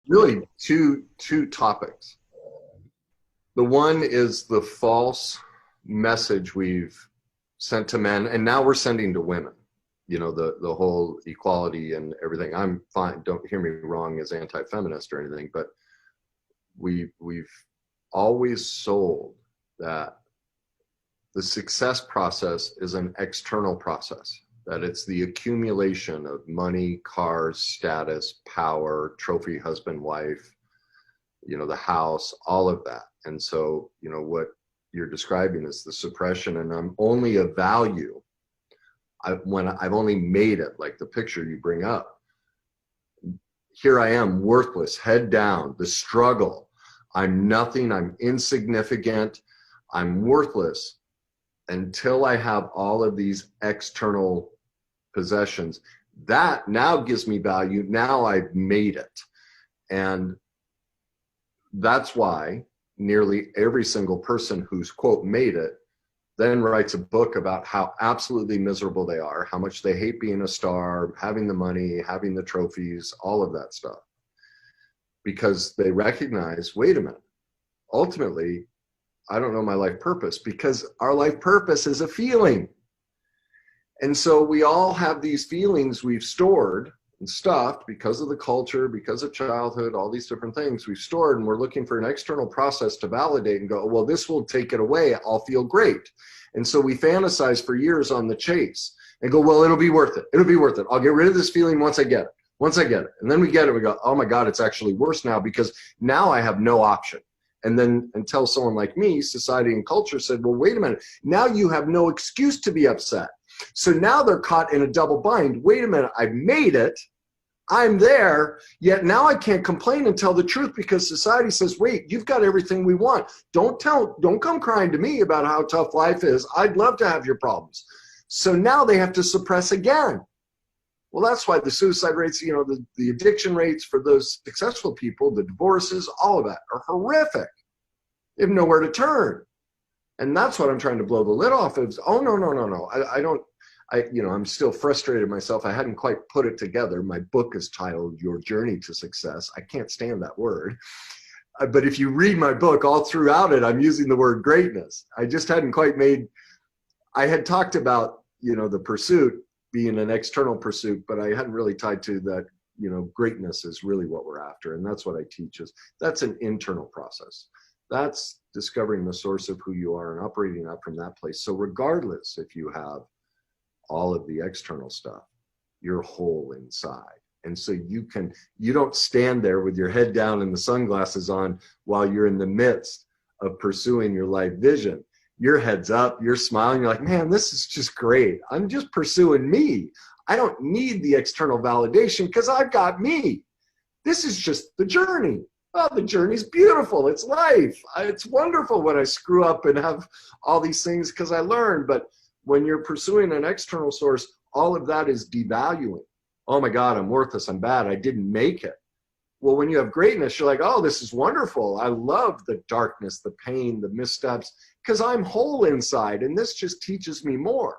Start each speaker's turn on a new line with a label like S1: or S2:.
S1: really two topics. The one is the false message we've sent to men, and now we're sending to women. You know, the whole equality and everything. I'm fine. Don't hear me wrong as anti-feminist or anything, but we've always sold that the success process is an external process, that it's the accumulation of money, cars, status, power, trophy husband, wife, you know, the house, all of that. And so, you know, what you're describing is the suppression, and I'm only of value when I've only made it, like the picture you bring up. Here I am, worthless, head down, the struggle. I'm nothing, I'm insignificant, I'm worthless until I have all of these external possessions. That now gives me value. Now I've made it. And that's why nearly every single person who's, quote, made it, then writes a book about how absolutely miserable they are, how much they hate being a star, having the money, having the trophies, all of that stuff. Because they recognize, wait a minute, ultimately, I don't know my life purpose, because our life purpose is a feeling. And so we all have these feelings we've stored and stuffed because of the culture, because of childhood, all these different things we've stored, and we're looking for an external process to validate and go, well, this will take it away, I'll feel great. And so we fantasize for years on the chase and go, well, it'll be worth it. It'll be worth it. I'll get rid of this feeling once I get it. Once I get it. And then we get it, we go, oh my God, it's actually worse now because now I have no option. And then until someone like me, society and culture said, well, wait a minute, now you have no excuse to be upset. So now they're caught in a double bind. Wait a minute, I've made it, I'm there, yet now I can't complain and tell the truth because society says, wait, you've got everything we want. Don't come crying to me about how tough life is. I'd love to have your problems. So now they have to suppress again. Well, that's why the suicide rates, you know, the addiction rates for those successful people, the divorces, all of that are horrific. They have nowhere to turn. And that's what I'm trying to blow the lid off of. Oh, no. I'm still frustrated myself. I hadn't quite put it together. My book is titled Your Journey to Success. I can't stand that word. But if you read my book, all throughout it, I'm using the word greatness. I just hadn't quite I had talked about, you know, the pursuit being an external pursuit, but I hadn't really tied to that, you know, greatness is really what we're after. And that's what I teach is that's an internal process. That's discovering the source of who you are and operating up from that place. So regardless if you have all of the external stuff, you're whole inside. And so you don't stand there with your head down and the sunglasses on while you're in the midst of pursuing your life vision. Your head's up, you're smiling, you're like, man, this is just great. I'm just pursuing me. I don't need the external validation because I've got me. This is just the journey. Oh, the journey's beautiful. It's life. It's wonderful when I screw up and have all these things because I learned. But when you're pursuing an external source, all of that is devaluing. Oh my God, I'm worthless. I'm bad. I didn't make it. Well, when you have greatness, you're like, oh, this is wonderful. I love the darkness, the pain, the missteps, because I'm whole inside. And this just teaches me more.